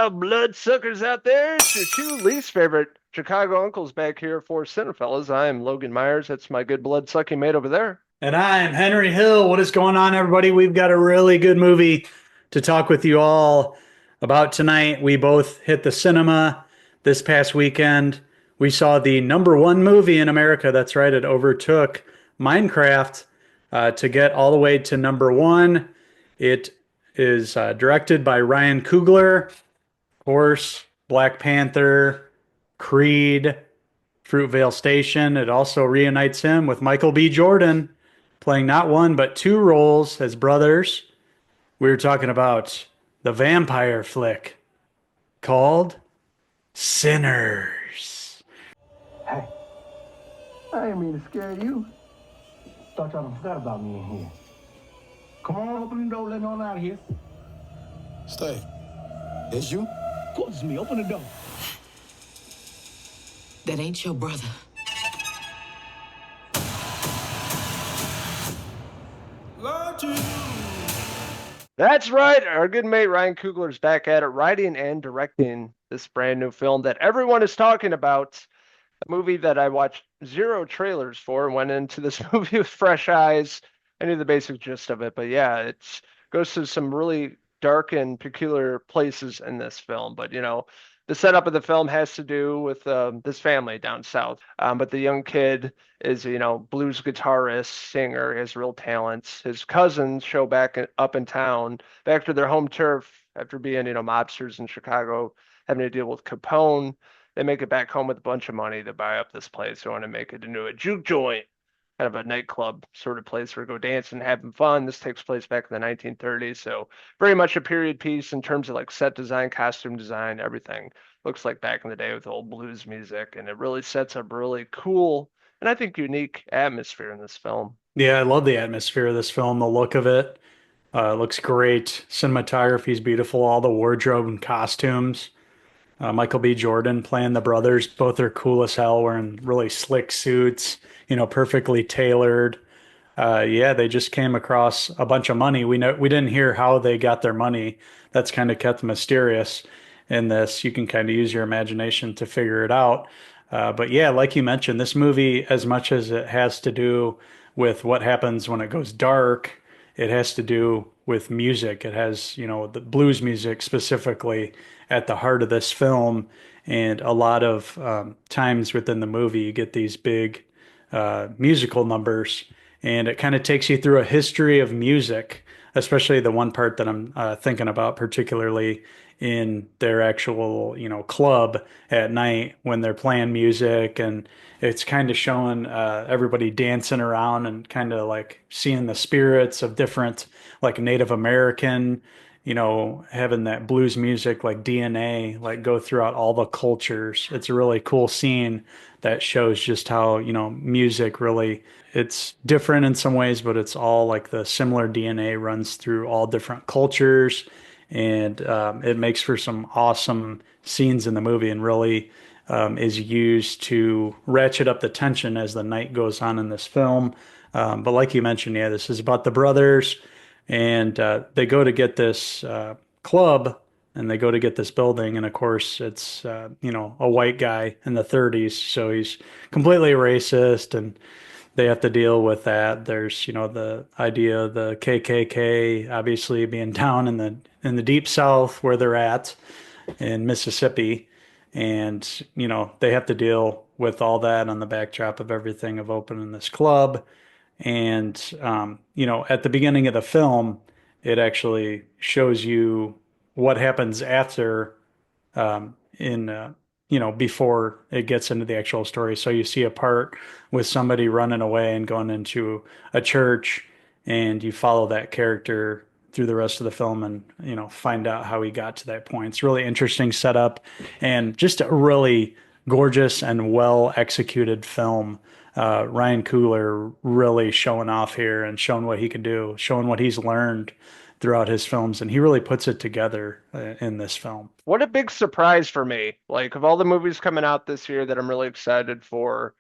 bloodsuckers out there? It's your two least favorite Chicago uncles back here for Cinephellas. I am Logan Myers. That's my good blood-sucking mate over there. And I'm Henry Hill. What is going on, everybody? We've got a really good movie to talk with you all about tonight. We both hit the cinema this past weekend. We saw the number one movie in America. That's right, it overtook Minecraft to get all the way to number one. It is directed by Ryan Coogler, of course, Black Panther, Creed, Fruitvale Station. It also reunites him with Michael B. Jordan, playing not one but two roles as brothers. We were talking about the vampire flick called Sinners. Hey, I didn't mean to scare you. Thought y'all done forgot about me in here. Come on, open the door, let me on out of here. Stay. It's you? Of course it's me, open the door. That ain't your brother. That's right. Our good mate Ryan Coogler is back at it, writing and directing this brand new film that everyone is talking about. A movie that I watched zero trailers for and went into this movie with fresh eyes. I knew the basic gist of it, but yeah, it goes to some really dark and peculiar places in this film. But the setup of the film has to do with this family down south. But the young kid is, blues guitarist, singer, has real talents. His cousins show up in town, back to their home turf after being, mobsters in Chicago, having to deal with Capone. They make it back home with a bunch of money to buy up this place. They want to make it into a juke joint, kind of a nightclub sort of place where go dancing, having fun. This takes place back in the 1930s, so very much a period piece in terms of like set design, costume design, everything looks like back in the day with old blues music, and it really sets up really cool and I think unique atmosphere in this film. Yeah, I love the atmosphere of this film, the look of it. It looks great. Cinematography is beautiful. All the wardrobe and costumes. Michael B. Jordan playing the brothers. Both are cool as hell, wearing really slick suits, perfectly tailored. Yeah, they just came across a bunch of money. We didn't hear how they got their money. That's kind of kept mysterious in this. You can kind of use your imagination to figure it out. But yeah, like you mentioned, this movie, as much as it has to do with what happens when it goes dark, it has to do with music. It has, the blues music specifically at the heart of this film. And a lot of times within the movie, you get these big musical numbers, and it kind of takes you through a history of music, especially the one part that I'm thinking about particularly in their actual, club at night when they're playing music, and it's kind of showing everybody dancing around and kind of like seeing the spirits of different, like Native American, having that blues music like DNA, like go throughout all the cultures. It's a really cool scene that shows just how, music really, it's different in some ways, but it's all like the similar DNA runs through all different cultures. And it makes for some awesome scenes in the movie, and really is used to ratchet up the tension as the night goes on in this film. But like you mentioned, yeah, this is about the brothers, and they go to get this club, and they go to get this building, and of course it's a white guy in the 30s, so he's completely racist, and they have to deal with that. There's the idea of the KKK obviously being down in the deep South where they're at in Mississippi, and they have to deal with all that on the backdrop of everything of opening this club. And at the beginning of the film, it actually shows you what happens after, in before it gets into the actual story. So you see a part with somebody running away and going into a church, and you follow that character through the rest of the film, and find out how he got to that point. It's really interesting setup, and just a really gorgeous and well executed film. Ryan Coogler really showing off here and showing what he can do, showing what he's learned throughout his films, and he really puts it together in this film. What a big surprise for me. Like, of all the movies coming out this year that I'm really excited for,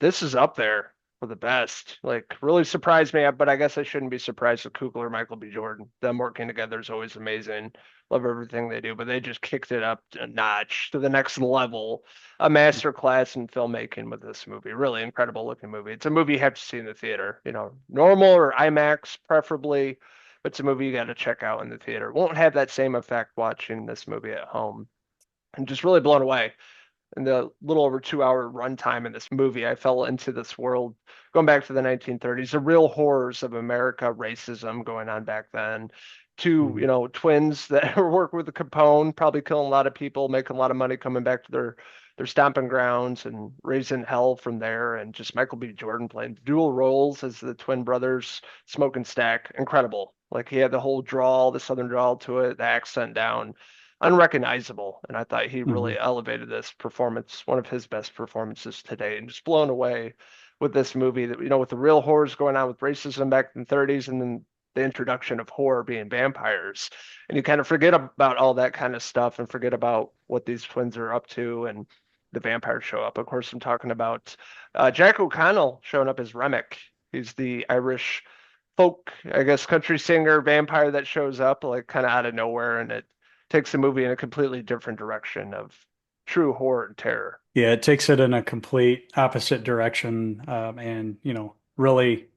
this is up there. for the best. Like really surprised me, but I guess I shouldn't be surprised with Coogler, Michael B. Jordan. Them working together is always amazing. Love everything they do, but they just kicked it up a notch to the next level. A master class in filmmaking with this movie. Really incredible looking movie. It's a movie you have to see in the theater, normal or IMAX preferably, but it's a movie you got to check out in the theater. Won't have that same effect watching this movie at home. I'm just really blown away in the little over 2 hour runtime in this movie. I fell into this world going back to the 1930s, the real horrors of America, racism going on back then. Two, Mhm. twins that work with the Capone, probably killing a lot of people, making a lot of money, coming back to their stomping grounds and raising hell from there. And just Michael B. Jordan playing dual roles as the twin brothers, smoking stack, incredible. Like he had the whole drawl, the southern drawl to it, the accent down, unrecognizable. And I thought he really Mhm. elevated this performance, one of his best performances today, and just blown away with this movie that, with the real horrors going on with racism back in the 30s and then the introduction of horror being vampires. And you kind of forget about all that kind of stuff and forget about what these twins are up to and the vampires show up. Of course, I'm talking about Jack O'Connell showing up as Remick. He's the Irish folk, I guess, country singer vampire that shows up like kind of out of nowhere, and it takes the movie in a completely different direction of true horror and terror. Yeah, it takes it in a complete opposite direction, and really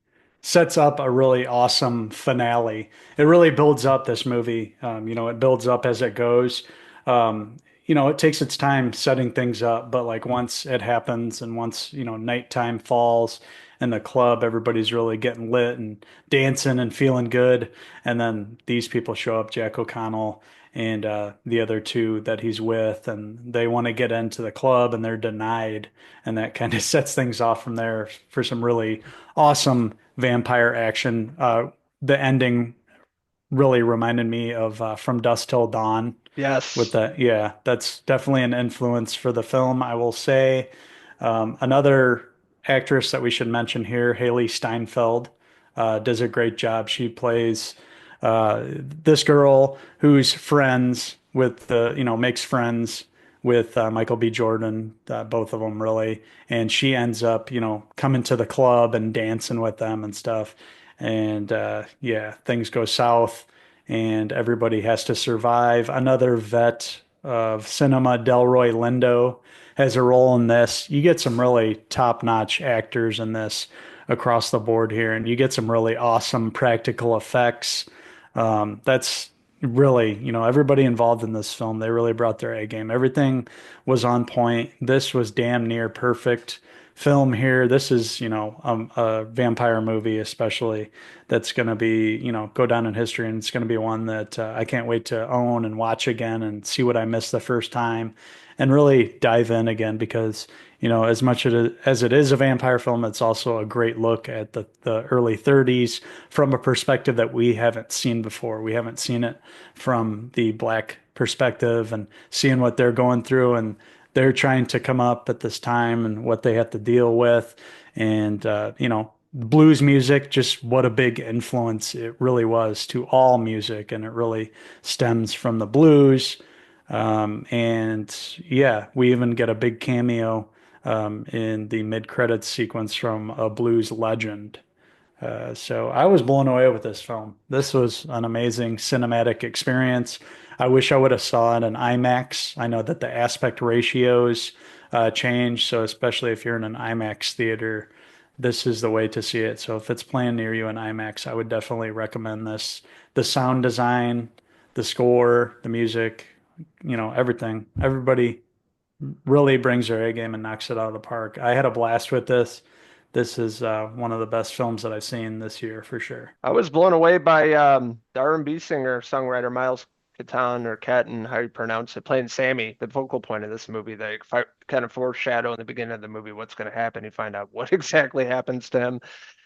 sets up a really awesome finale. It really builds up this movie. It builds up as it goes. It takes its time setting things up, but like once it happens and once, nighttime falls in the club, everybody's really getting lit and dancing and feeling good. And then these people show up, Jack O'Connell and the other two that he's with, and they want to get into the club and they're denied. And that kind of sets things off from there for some really awesome vampire action. The ending really reminded me of From Dusk Till Dawn with Yes. that. Yeah, that's definitely an influence for the film, I will say. Another actress that we should mention here, Haley Steinfeld, does a great job. She plays this girl who's friends with makes friends with Michael B. Jordan, both of them really, and she ends up, coming to the club and dancing with them and stuff. And yeah, things go south, and everybody has to survive. Another vet of cinema, Delroy Lindo, has a role in this. You get some really top-notch actors in this across the board here, and you get some really awesome practical effects. That's really, everybody involved in this film, they really brought their A game. Everything was on point. This was damn near perfect film here. This is, a vampire movie, especially that's going to be, go down in history. And it's going to be one that I can't wait to own and watch again and see what I missed the first time and really dive in again because, as much as it is a vampire film, it's also a great look at the early 30s from a perspective that we haven't seen before. We haven't seen it from the black perspective and seeing what they're going through and they're trying to come up at this time and what they have to deal with. And, blues music, just what a big influence it really was to all music. And it really stems from the blues. And yeah, we even get a big cameo in the mid-credits sequence from a blues legend. So I was blown away with this film. This was an amazing cinematic experience. I wish I would have saw it in IMAX. I know that the aspect ratios change, so especially if you're in an IMAX theater, this is the way to see it. So if it's playing near you in IMAX, I would definitely recommend this. The sound design, the score, the music, everything. Everybody really brings their A game and knocks it out of the park. I had a blast with this. This is one of the best films that I've seen this year for sure. I was blown away by the R&B singer, songwriter Miles Catan or Catton, how you pronounce it, playing Sammy, the focal point of this movie. They kind of foreshadow in the beginning of the movie what's going to happen. You find out what exactly happens to him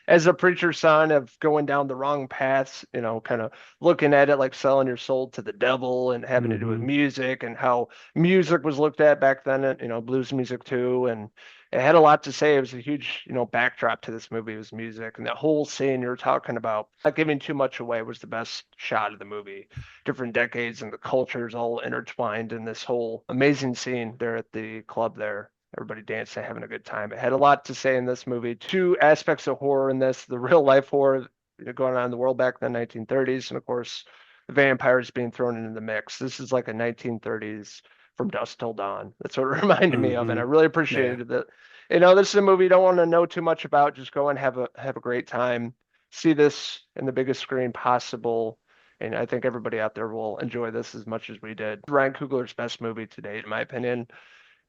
as a preacher's son of going down the wrong paths, kind of looking at it like selling your soul to the devil and having to do with Hmm. music and how music was looked at back then, blues music too. And it had a lot to say. It was a huge, backdrop to this movie was music. And that whole scene you're talking about, not giving too much away, was the best shot of the movie. Different decades and the cultures all intertwined in this whole amazing scene there at the club there. everybody dancing, having a good time. It had a lot to say in this movie. Two aspects of horror in this: the real life horror going on in the world back in the 1930s, and of course, the vampires being thrown into the mix. This is like a 1930s From Dusk Till Dawn. That's what it reminded me of, and I really appreciated it. This is a movie you don't want to know too much about. Just go and have a great time. See this in the biggest screen possible. And I think everybody out there will enjoy this as much as we did. Ryan Coogler's best movie to date, in my opinion.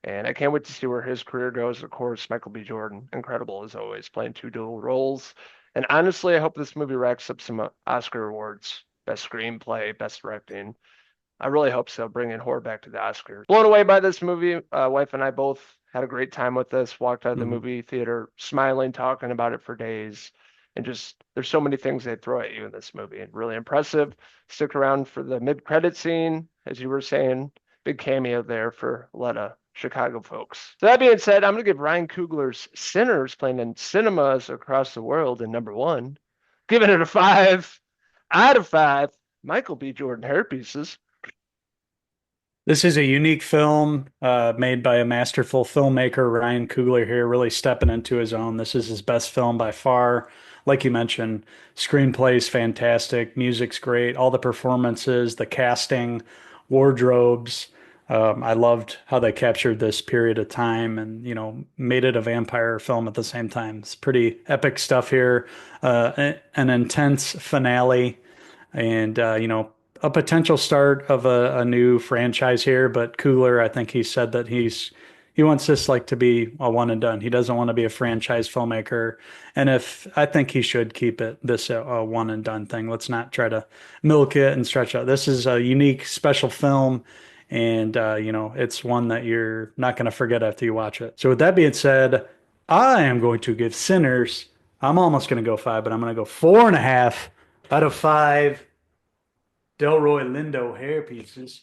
And I can't wait to see where his career goes. Of course, Michael B. Jordan, incredible as always, playing two dual roles. And honestly, I hope this movie racks up some Oscar awards. Best screenplay, best directing. I really hope so, bringing horror back to the Oscars. Blown away by this movie. Wife and I both had a great time with this. Walked out of the movie theater smiling, talking about it for days. And just, there's so many things they throw at you in this movie. Really impressive. Stick around for the mid-credit scene, as you were saying. Big cameo there for a lot of Chicago folks. So that being said, I'm going to give Ryan Coogler's Sinners, playing in cinemas across the world, in number one. Giving it a 5 out of 5 Michael B. Jordan hair pieces. This is a unique film made by a masterful filmmaker, Ryan Coogler here, really stepping into his own. This is his best film by far. Like you mentioned, screenplay's fantastic, music's great, all the performances, the casting, wardrobes. I loved how they captured this period of time and, made it a vampire film at the same time. It's pretty epic stuff here. An intense finale and, a potential start of a new franchise here. But Coogler, I think he said that he wants this like to be a one and done. He doesn't want to be a franchise filmmaker. And if I think he should keep it this a one and done thing. Let's not try to milk it and stretch out. This is a unique, special film. And, it's one that you're not going to forget after you watch it. So with that being said, I am going to give Sinners, I'm almost going to go 5, but I'm going to go 4.5 out of 5 Delroy Lindo hair pieces.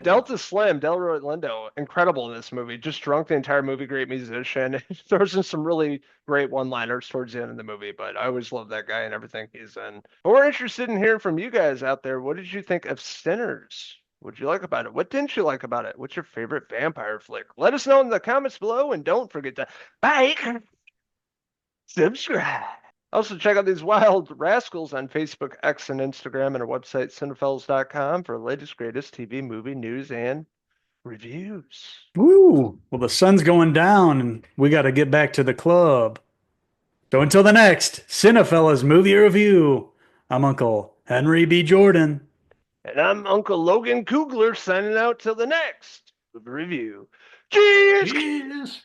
Delta Slim, Delroy Lindo, incredible in this movie. Just drunk the entire movie, great musician. Throws in some really great one-liners towards the end of the movie, but I always love that guy and everything he's in. But we're interested in hearing from you guys out there. What did you think of Sinners? What'd you like about it? What didn't you like about it? What's your favorite vampire flick? Let us know in the comments below, and don't forget to like, subscribe. Also, check out these wild rascals on Facebook, X, and Instagram, and our website, Cinephellas.com, for the latest, greatest TV, movie news and reviews. Woo! Well, the sun's going down, and we got to get back to the club. So until the next Cinefellas movie review, I'm Uncle Henry B. Jordan. And I'm Uncle Logan Coogler, signing out till the next review. Cheers! Cheers!